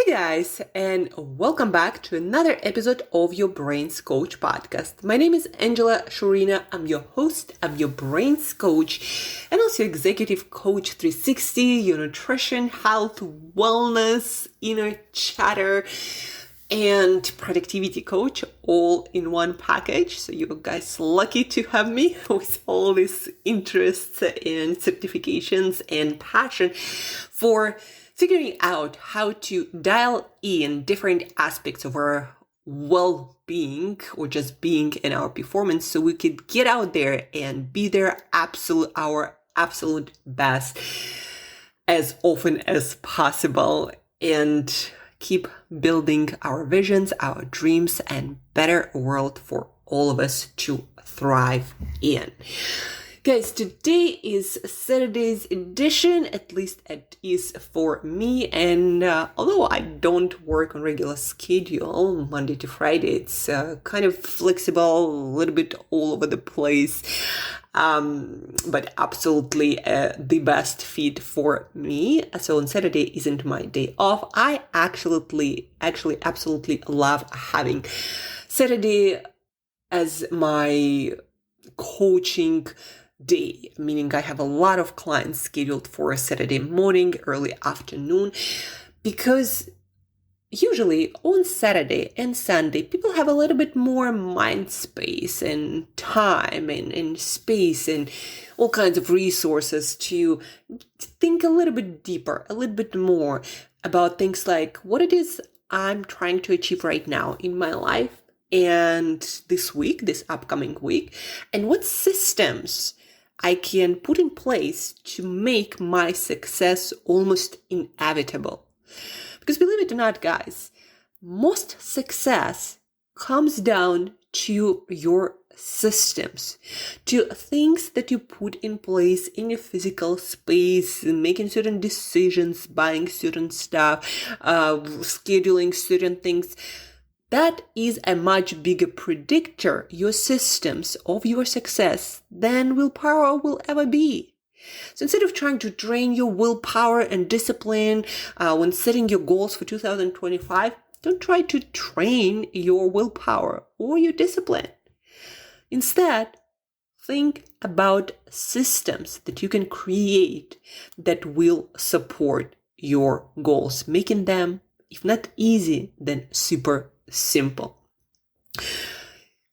Guys, and welcome back to another episode of your Brains Coach podcast. My name is Angela Shurina. I'm your host, I'm your Brains Coach, and also Executive Coach 360, your nutrition, health, wellness, inner chatter, and productivity coach all in one package. So you guys lucky to have me with all these interests and certifications and passion for figuring out how to dial in different aspects of our well-being or just being in our performance so we could get out there and be our absolute best as often as possible and keep building our visions, our dreams, and better world for all of us to thrive in. Guys, today is Saturday's edition, at least it is for me, and although I don't work on regular schedule, Monday to Friday, it's kind of flexible, a little bit all over the place, but absolutely the best fit for me. So on Saturday isn't my day off. I actually absolutely love having Saturday as my coaching day, meaning I have a lot of clients scheduled for a Saturday morning, early afternoon, because usually on Saturday and Sunday, people have a little bit more mind space and time and space and all kinds of resources to think a little bit deeper, a little bit more about things like what it is I'm trying to achieve right now in my life and this upcoming week, and what systems I can put in place to make my success almost inevitable. Because believe it or not, guys, most success comes down to your systems, to things that you put in place in your physical space, making certain decisions, buying certain stuff, scheduling certain things. That is a much bigger predictor, your systems, of your success than willpower will ever be. So instead of trying to train your willpower and discipline when setting your goals for 2025, don't try to train your willpower or your discipline. Instead, think about systems that you can create that will support your goals, making them, if not easy, then super simple.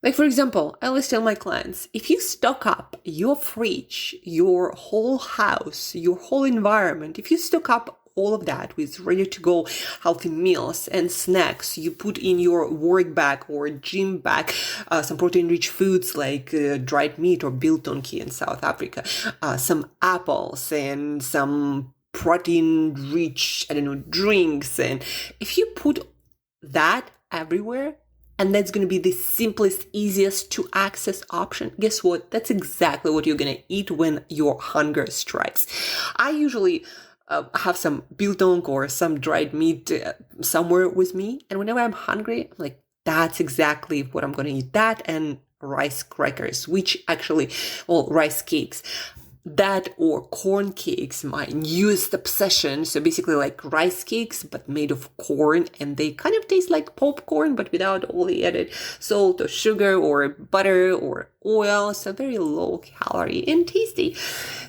Like, for example, I always tell my clients, if you stock up your fridge, your whole house, your whole environment, if you stock up all of that with ready-to-go healthy meals and snacks, you put in your work bag or gym bag some protein-rich foods like dried meat or biltong in South Africa, some apples and some protein-rich, drinks. And if you put that everywhere, and that's going to be the simplest, easiest to access option, guess what? That's exactly what you're going to eat when your hunger strikes. I usually have some biltong or some dried meat somewhere with me. And whenever I'm hungry, I'm like, that's exactly what I'm going to eat. That and rice crackers, rice cakes. That or corn cakes, my newest obsession. So basically like rice cakes, but made of corn, and they kind of taste like popcorn, but without all the added salt or sugar or butter or oil. So very low calorie and tasty.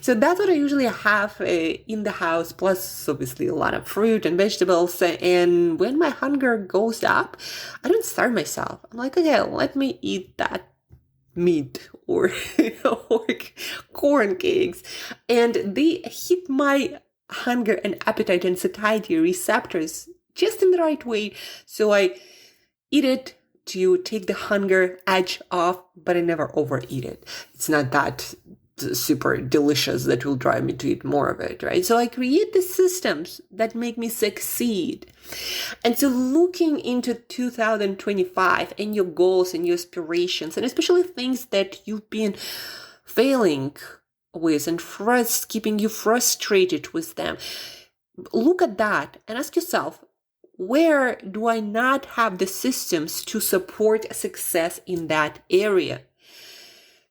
So that's what I usually have in the house, plus obviously a lot of fruit and vegetables. And when my hunger goes up, I don't starve myself. I'm like, okay, let me eat that meat or corn cakes, and they hit my hunger and appetite and satiety receptors just in the right way. So I eat it to take the hunger edge off, but I never overeat it. It's not that super delicious that will drive me to eat more of it, right? So I create the systems that make me succeed. And so looking into 2025 and your goals and your aspirations, and especially things that you've been failing with and keeping you frustrated with them, look at that and ask yourself, where do I not have the systems to support success in that area?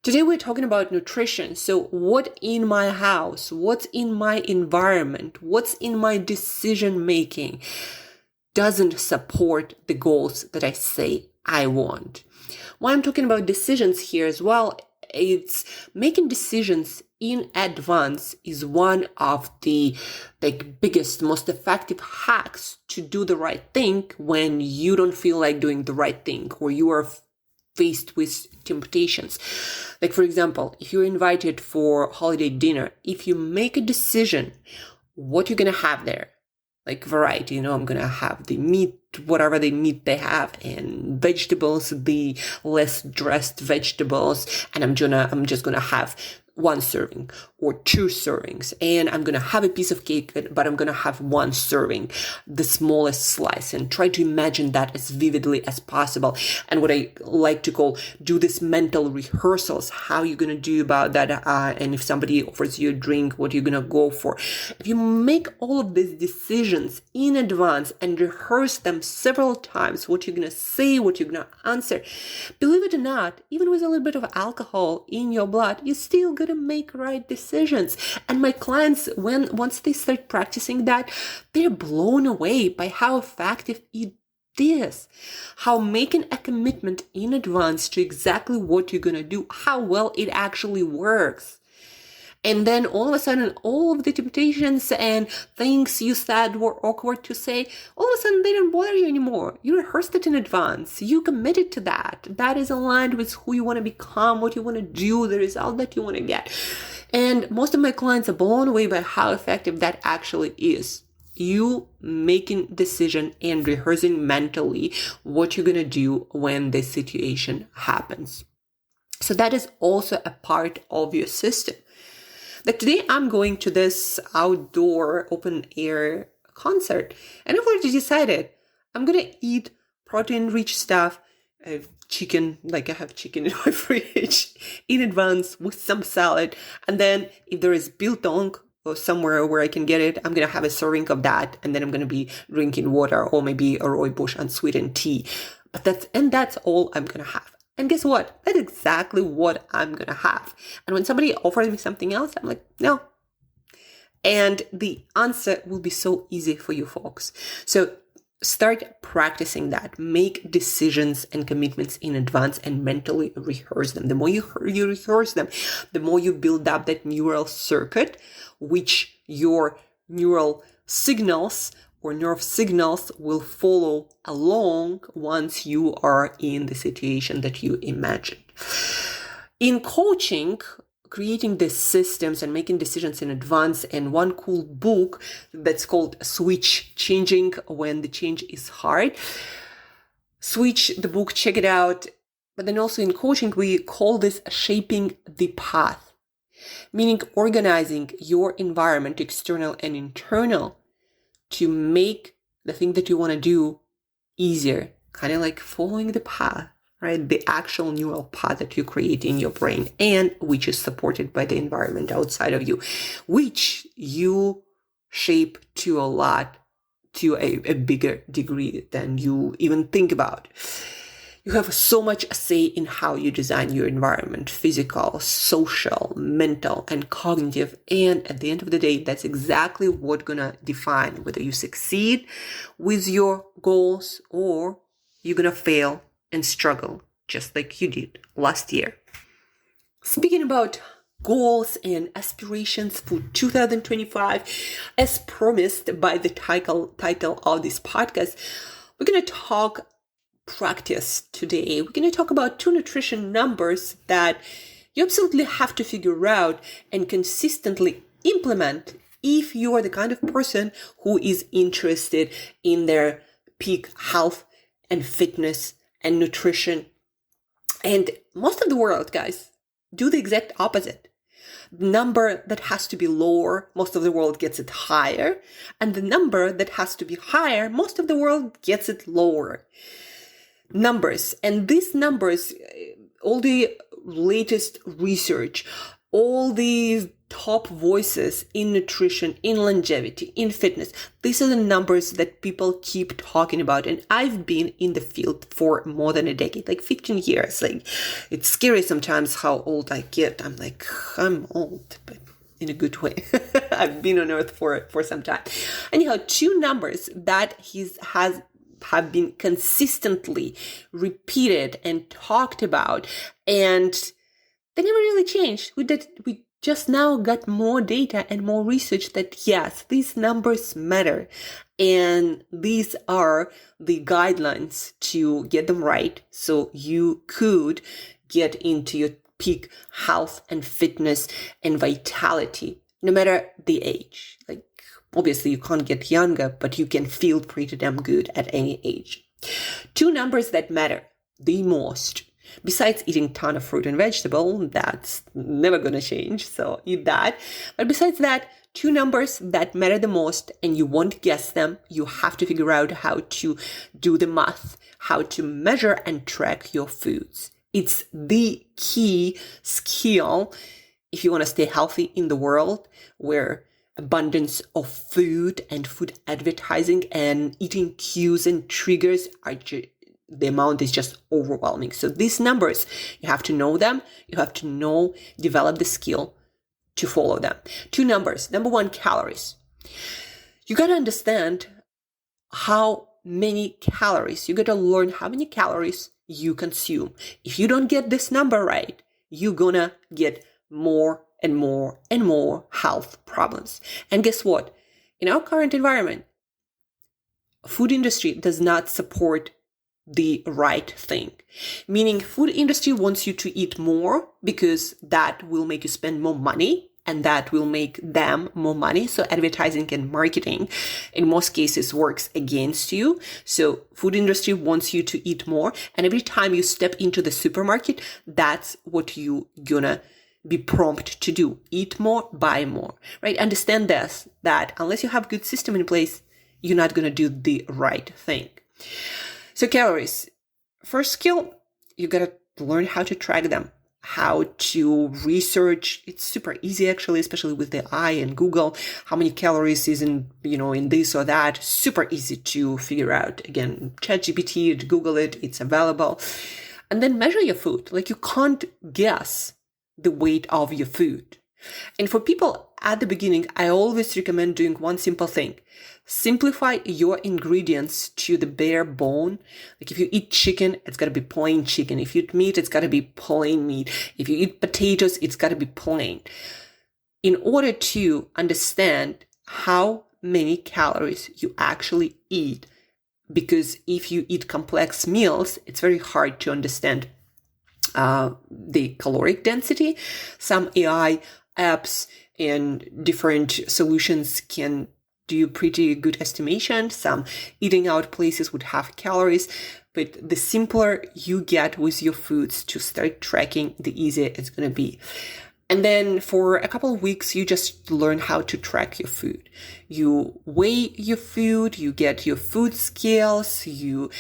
Today we're talking about nutrition. So what in my house, what's in my environment, what's in my decision making doesn't support the goals that I say I want. Why I'm talking about decisions here as well, it's making decisions in advance is one of the biggest, most effective hacks to do the right thing when you don't feel like doing the right thing, or you are faced with temptations. Like, for example, if you're invited for holiday dinner, if you make a decision what you're going to have there, like variety, I'm going to have the meat, whatever the meat they have, and vegetables, the less dressed vegetables, and I'm just going to have one serving or two servings, and I'm going to have a piece of cake, but I'm going to have one serving, the smallest slice, and try to imagine that as vividly as possible. And what I like to call, do this mental rehearsals, how you're going to do about that, and if somebody offers you a drink, what you're going to go for. If you make all of these decisions in advance and rehearse them several times, what you're going to say, what you're going to answer, believe it or not, even with a little bit of alcohol in your blood, you're still going to make right decisions. And my clients, once they start practicing that, they're blown away by how effective it is, how making a commitment in advance to exactly what you're going to do, how well it actually works. And then all of a sudden, all of the temptations and things you said were awkward to say, all of a sudden they don't bother you anymore. You rehearsed it in advance. You committed to that. That is aligned with who you want to become, what you want to do, the result that you want to get. And most of my clients are blown away by how effective that actually is. You making decision and rehearsing mentally what you're going to do when the situation happens. So that is also a part of your system. Like today, I'm going to this outdoor open air concert, and I've already decided I'm going to eat protein-rich stuff. I have chicken, I have chicken in my fridge in advance with some salad. And then if there is biltong or somewhere where I can get it, I'm going to have a serving of that. And then I'm going to be drinking water or maybe a rooibos unsweetened tea. But that's all I'm going to have. And guess what? That's exactly what I'm going to have. And when somebody offers me something else, I'm like, no. And the answer will be so easy for you folks. So start practicing that. Make decisions and commitments in advance and mentally rehearse them. The more you rehearse them, the more you build up that neural circuit, which your neural signals or nerve signals will follow along once you are in the situation that you imagined. In coaching, creating the systems and making decisions in advance, and one cool book that's called Switch, Changing When the Change is Hard. Switch, the book, check it out. But then also in coaching, we call this shaping the path, meaning organizing your environment, external and internal, to make the thing that you want to do easier, kind of like following the path, right? The actual neural path that you create in your brain, and which is supported by the environment outside of you, which you shape to a bigger degree than you even think about. You have so much say in how you design your environment, physical, social, mental, and cognitive. And at the end of the day, that's exactly what's going to define whether you succeed with your goals or you're going to fail and struggle just like you did last year. Speaking about goals and aspirations for 2025, as promised by the title of this podcast, we're going to talk practice today. We're going to talk about 2 nutrition numbers that you absolutely have to figure out and consistently implement if you are the kind of person who is interested in their peak health and fitness and nutrition. And most of the world, guys, do the exact opposite. The number that has to be lower, most of the world gets it higher. And the number that has to be higher, most of the world gets it lower. Numbers. And these numbers, all the latest research, all these top voices in nutrition, in longevity, in fitness, these are the numbers that people keep talking about. And I've been in the field for more than a decade, like 15 years. Like, it's scary sometimes how old I get. I'm like, I'm old, but in a good way. I've been on earth for some time. Anyhow, two numbers that have been consistently repeated and talked about, and they never really changed. We just now got more data and more research that yes, these numbers matter. And these are the guidelines to get them right so you could get into your peak health and fitness and vitality, no matter the age. Like, obviously you can't get younger, but you can feel pretty damn good at any age. Two numbers that matter the most. Besides eating a ton of fruit and vegetable, that's never going to change, so eat that. But besides that, two numbers that matter the most, and you won't guess them. You have to figure out how to do the math, how to measure and track your foods. It's the key skill if you want to stay healthy in the world where abundance of food and food advertising and eating cues and triggers are the amount is just overwhelming. So these numbers, you have to know them. You have to develop the skill to follow them. Two numbers. Number one, calories. You got to understand how many calories. You got to learn how many calories you consume. If you don't get this number right, you're gonna get more and more and more health problems. And guess what? In our current environment, food industry does not support the right thing. Meaning food industry wants you to eat more because that will make you spend more money and that will make them more money. So advertising and marketing in most cases works against you. So food industry wants you to eat more. And every time you step into the supermarket, that's what you gonna be prompt to do. Eat more, buy more, right? Understand this, that unless you have good system in place, you're not gonna do the right thing. So calories. First skill, you gotta learn how to track them, how to research. It's super easy actually, especially with the AI and Google, how many calories is in this or that. Super easy to figure out. Again, ChatGPT, Google it, it's available. And then measure your food. Like you can't guess the weight of your food. And for people at the beginning, I always recommend doing one simple thing. Simplify your ingredients to the bare bone. Like if you eat chicken, it's got to be plain chicken. If you eat meat, it's got to be plain meat. If you eat potatoes, it's got to be plain. In order to understand how many calories you actually eat, because if you eat complex meals, it's very hard to understand the caloric density. Some AI apps and different solutions can do pretty good estimation. Some eating out places would have calories, but the simpler you get with your foods to start tracking, the easier it's going to be. And then for a couple of weeks, you just learn how to track your food. You weigh your food, you get your food scales, you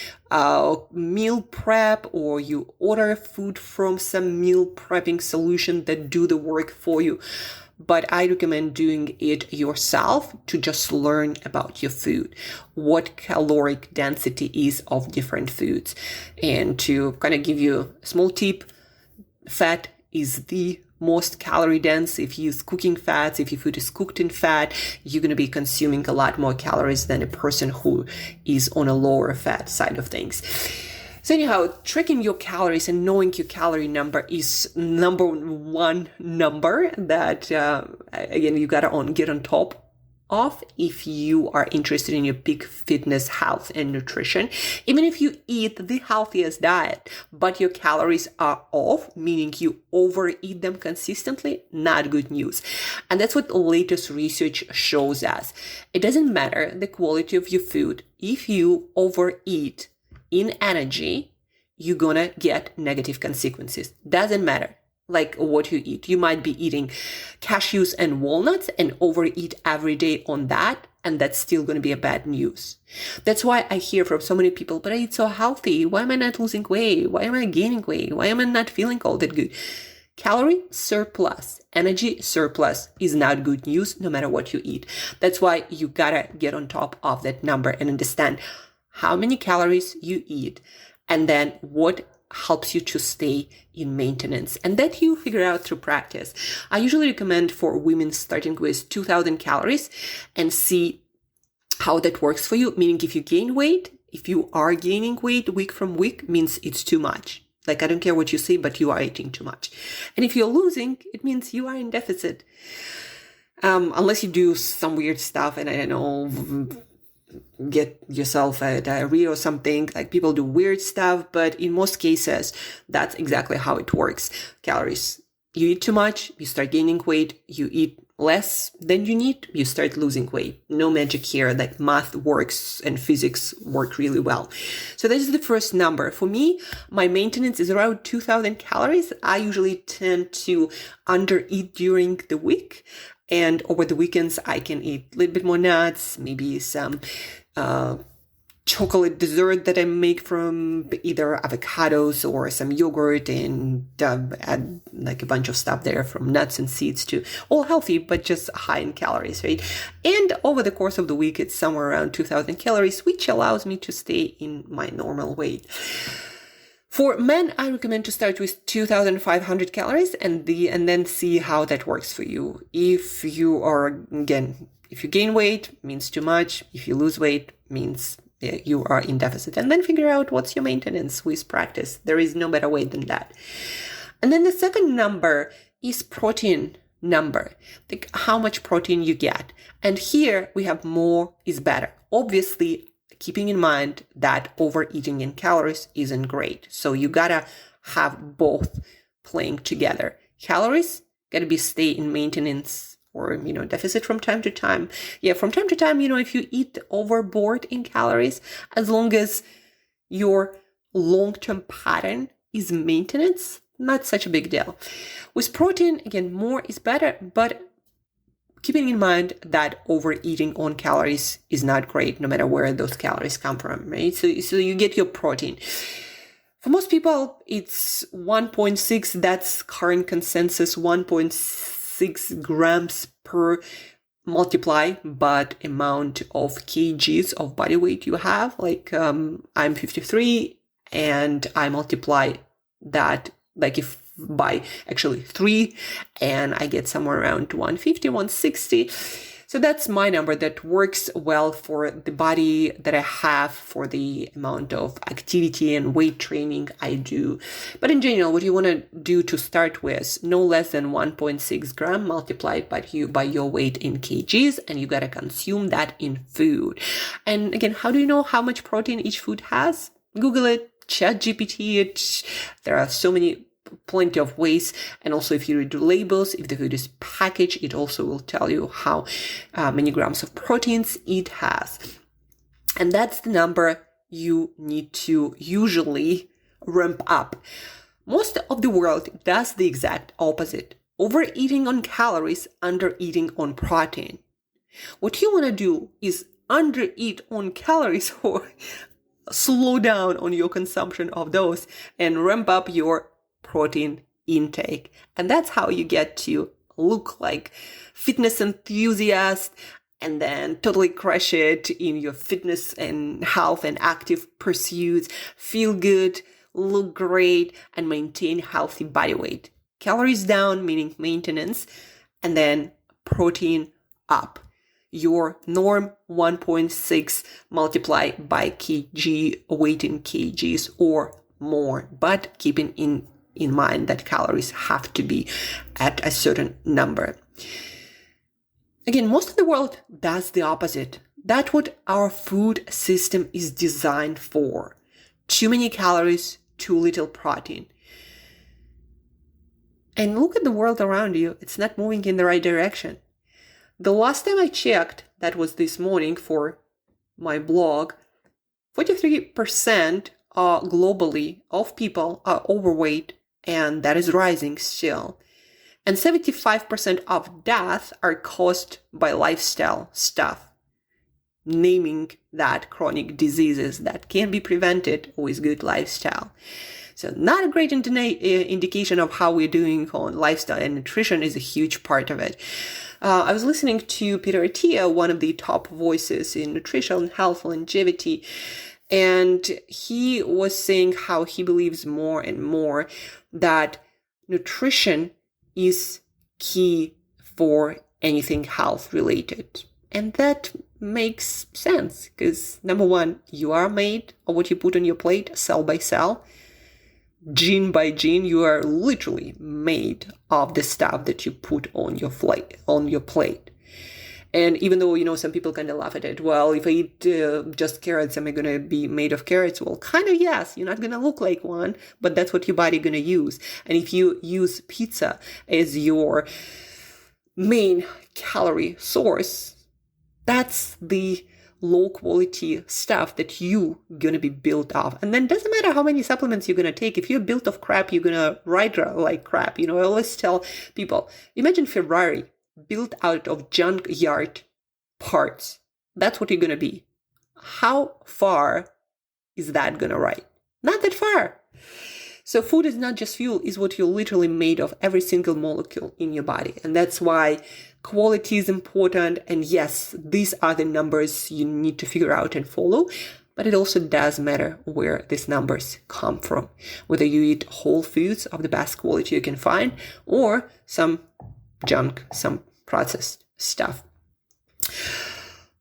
meal prep, or you order food from some meal prepping solution that do the work for you. But I recommend doing it yourself to just learn about your food, what caloric density is of different foods. And to kind of give you a small tip, fat is the most calorie dense. If you use cooking fats, if your food is cooked in fat, you're going to be consuming a lot more calories than a person who is on a lower fat side of things. So anyhow, tracking your calories and knowing your calorie number is number one number that, again, you got to get on top of if you are interested in your peak fitness, health, and nutrition. Even if you eat the healthiest diet, but your calories are off, meaning you overeat them consistently, not good news. And that's what the latest research shows us. It doesn't matter the quality of your food. If you overeat in energy, you're gonna get negative consequences. Doesn't matter like what you eat. You might be eating cashews and walnuts and overeat every day on that, and that's still going to be a bad news. That's why I hear from so many people, but I eat so healthy. Why am I not losing weight? Why am I gaining weight? Why am I not feeling all that good? Calorie surplus, energy surplus is not good news no matter what you eat. That's why you gotta get on top of that number and understand how many calories you eat, and then helps you to stay in maintenance, and that you figure out through practice. I usually recommend for women starting with 2,000 calories and see how that works for you. Meaning if you gain weight, if you are gaining weight week from week, means it's too much. Like, I don't care what you say, but you are eating too much. And if you're losing, it means you are in deficit. Unless you do some weird stuff and I don't know, get yourself a diarrhea or something. Like, people do weird stuff, but in most cases, that's exactly how it works. Calories. You eat too much, you start gaining weight. You eat less than you need, you start losing weight. No magic here. Like, math works and physics work really well. So this is the first number. For me, my maintenance is around 2,000 calories. I usually tend to undereat during the week. And over the weekends, I can eat a little bit more nuts, maybe some chocolate dessert that I make from either avocados or some yogurt, and add like a bunch of stuff there from nuts and seeds too. All healthy, but just high in calories, right? And over the course of the week, it's somewhere around 2,000 calories, which allows me to stay in my normal weight. For men, I recommend to start with 2,500 calories and then see how that works for you. If you gain weight, means too much. If you lose weight, means you are in deficit. And then figure out what's your maintenance with practice. There is no better way than that. And then the second number is protein number, like how much protein you get. And here we have more is better. Obviously, keeping in mind that overeating in calories isn't great. So you gotta have both playing together. Calories gotta stay in maintenance or, deficit from time to time. Yeah, from time to time, if you eat overboard in calories, as long as your long-term pattern is maintenance, not such a big deal. With protein, again, more is better, but keeping in mind that overeating on calories is not great, no matter where those calories come from, right? So you get your protein. For most people, it's 1.6. That's current consensus, 1.6 grams per multiply by amount of kgs of body weight you have. Like, I'm 53 and I multiply that, like, if by actually 3, and I get somewhere around 150, 160. So that's my number that works well for the body that I have, for the amount of activity and weight training I do. But in general, what you want to do to start with, no less than 1.6 gram multiplied by your weight in kgs, and you got to consume that in food. And again, how do you know how much protein each food has? Google it, ChatGPT it. There are plenty of ways. And also, if you read the labels, if the food is packaged, it also will tell you how many grams of proteins it has. And that's the number you need to usually ramp up. Most of the world does the exact opposite. Overeating on calories, undereating on protein. What you want to do is undereat on calories, or slow down on your consumption of those and ramp up your protein intake. And that's how you get to look like fitness enthusiast and then totally crush it in your fitness and health and active pursuits, feel good, look great, and maintain healthy body weight. Calories down, meaning maintenance, and then protein up. Your norm 1.6 multiplied by kg, weight in kgs or more, but keeping in mind that calories have to be at a certain number. Again, most of the world does the opposite. That's what our food system is designed for. Too many calories, too little protein. And look at the world around you. It's not moving in the right direction. The last time I checked, that was this morning for my blog, 43% globally of people are overweight, and that is rising still. And 75% of deaths are caused by lifestyle stuff, naming that chronic diseases that can be prevented with good lifestyle. So not a great indication of how we're doing on lifestyle, and nutrition is a huge part of it. I was listening to Peter Attia, one of the top voices in nutrition, health, longevity, And he was saying how he believes more and more that nutrition is key for anything health related. And that makes sense because number one, you are made of what you put on your plate, cell by cell. Gene by gene, you are literally made of the stuff that you put on your plate. And even though, some people kind of laugh at it. Well, if I eat just carrots, am I going to be made of carrots? Well, kind of yes. You're not going to look like one, but that's what your body going to use. And if you use pizza as your main calorie source, that's the low quality stuff that you gonna be built of. And then it doesn't matter how many supplements you're gonna take. If you're built of crap, you're gonna ride like crap. I always tell people, imagine Ferrari built out of junkyard parts. That's what you're gonna be. How far is that gonna ride? Not that far. So food is not just fuel, it's what you're literally made of, every single molecule in your body. And that's why quality is important. And yes, these are the numbers you need to figure out and follow. But it also does matter where these numbers come from. Whether you eat whole foods of the best quality you can find or some junk, some processed stuff.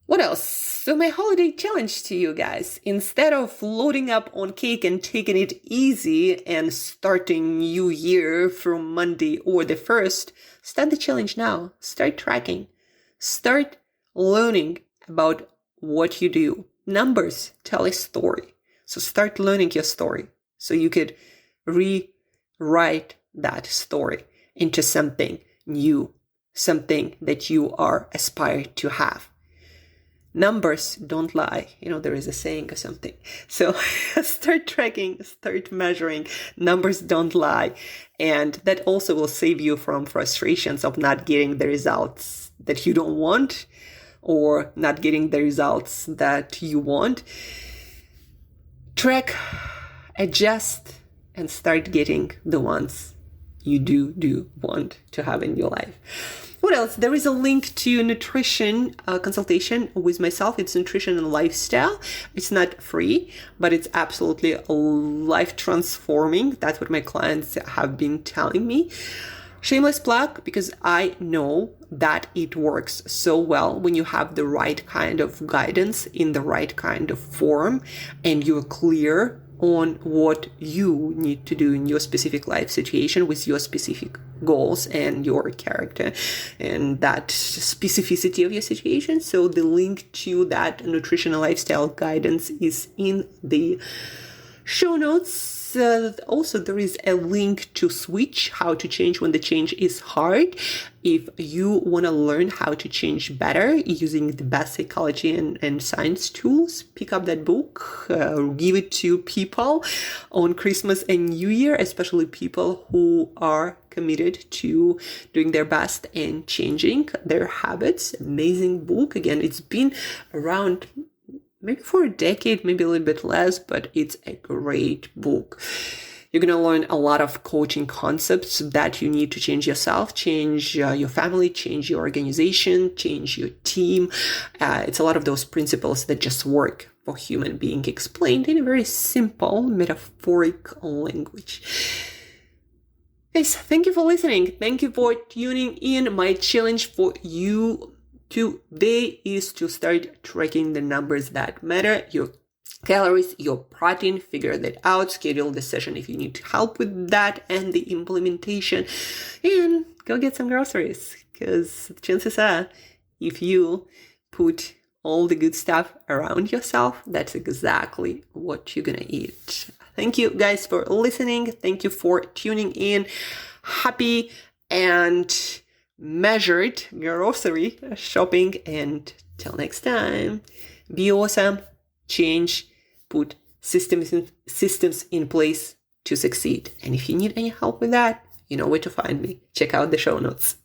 What else? So my holiday challenge to you guys, instead of loading up on cake and taking it easy and starting new year from Monday or the 1st, start the challenge now. Start tracking. Start learning about what you do. Numbers tell a story. So start learning your story so you could rewrite that story into something new, something that you are aspired to have. Numbers don't lie. There is a saying or something. So start tracking, start measuring. Numbers don't lie. And that also will save you from frustrations of not getting the results that you don't want or not getting the results that you want. Track, adjust, and start getting the ones you do want to have in your life. What else? There is a link to nutrition consultation with myself. It's nutrition and lifestyle. It's not free, but it's absolutely life transforming. That's what my clients have been telling me. Shameless plug, because I know that it works so well when you have the right kind of guidance in the right kind of form and you're clear on what you need to do in your specific life situation with your specific goals and your character and that specificity of your situation. So the link to that nutritional lifestyle guidance is in the show notes. Also, there is a link to switch, how to change when the change is hard. If you want to learn how to change better using the best psychology and science tools, pick up that book, give it to people on Christmas and New Year, especially people who are committed to doing their best and changing their habits. Amazing book. Again, it's been around maybe for a decade, maybe a little bit less, but it's a great book. You're going to learn a lot of coaching concepts that you need to change yourself, change your family, change your organization, change your team. It's a lot of those principles that just work for human being explained in a very simple, metaphoric language. Guys, thank you for listening. Thank you for tuning in. My challenge for you today is to start tracking the numbers that matter, your calories, your protein, figure that out, schedule the session if you need help with that and the implementation, and go get some groceries, because chances are if you put all the good stuff around yourself, that's exactly what you're gonna eat. Thank you guys for listening. Thank you for tuning in. Happy and measured grocery shopping, and till next time, be awesome, change, put systems in place to succeed. And if you need any help with that, you know where to find me. Check out the show notes.